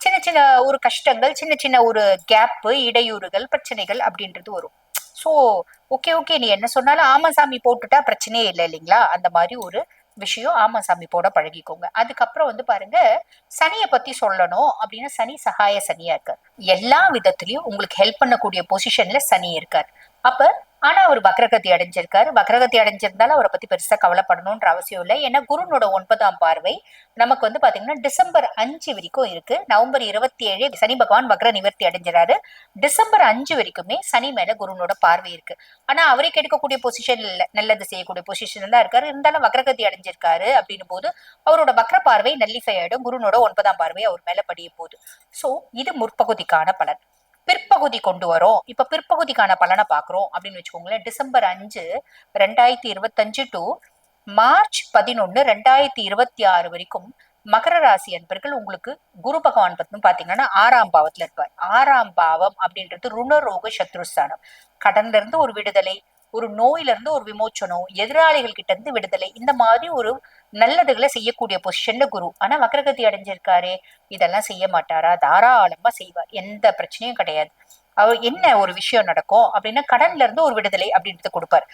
சின்ன சின்ன ஒரு கஷ்டங்கள், சின்ன சின்ன ஒரு கேப்பு, இடையூறுகள், பிரச்சனைகள் அப்படின்றது வரும். சோ ஓகே ஓகே, நீ என்ன சொன்னாலும் ஆமா சாமி போட்டுட்டா பிரச்சனையே இல்லை இல்லைங்களா? அந்த மாதிரி ஒரு விஷயம், ஆமா சாமி போட பழகிக்கோங்க. அதுக்கப்புறம் வந்து பாருங்க, சனியை பத்தி சொல்லணும் அப்படின்னா சனி சகாய சனியா இருக்கார். எல்லா விதத்திலயும் உங்களுக்கு ஹெல்ப் பண்ணக்கூடிய பொசிஷன்ல சனி இருக்கார். அப்ப ஆனா அவர் வக்ரகதி அடைஞ்சிருக்காரு. வக்ரகதி அடைஞ்சிருந்தாலும் அவரை பத்தி பெருசா கவலைப்படணும்ன்ற அவசியம் இல்லை. ஏன்னா குருனோட 9ஆம் பார்வை நமக்கு வந்து பாத்தீங்கன்னா டிசம்பர் 5 வரைக்கும் இருக்கு. நவம்பர் 27 சனி பகவான் வக்ர நிவர்த்தி அடைஞ்சிறாரு. டிசம்பர் 5 வரைக்குமே சனி மேல குருனோட பார்வை இருக்கு. ஆனா அவரே கெடுக்கக்கூடிய பொசிஷன் இல்ல, நல்லது செய்யக்கூடிய பொசிஷன் தான் இருக்காரு. இருந்தாலும் வக்ரகதி அடைஞ்சிருக்காரு அப்படின்னும் போது அவரோட வக்ர பார்வை நல்லிஃபை ஆயிடும். குருனோட 9ஆம் பார்வை அவர் மேல படிய போகுது. சோ இது முற்பகுதிக்கான பலன். பிற்பகுதி கொண்டு வரோம். இப்ப பிற்பகுதிக்கான பலனை பாக்குறோம் அப்படின்னு வச்சுக்கோங்களேன். டிசம்பர் 5 2025 டு மார்ச் 11 2026 வரைக்கும் மகர ராசி அன்பர்கள் உங்களுக்கு குரு பகவான் பத்தினும் பாத்தீங்கன்னா 6ஆம் பாவத்துல இருப்பார். 6ஆம் பாவம் அப்படின்றது ருணரோக சத்ருஸ்தானம். கடன்ல இருந்து ஒரு விடுதலை, ஒரு நோயில இருந்து ஒரு விமோச்சனம், எதிராளிகள் கிட்ட இருந்து விடுதலை, இந்த மாதிரி ஒரு நல்லதுகளை செய்யக்கூடிய பொசிஷன்ல குரு. ஆனா வக்ரகதி அடைஞ்சிருக்காரே, இதெல்லாம் செய்ய மாட்டாரா? தாராளமா செய்வார், எந்த பிரச்சனையும் கிடையாது. அவர் என்ன ஒரு விஷயம் நடக்கும் அப்படின்னா கடன்ல இருந்து ஒரு விடுதலை அப்படின்றது கொடுப்பார்.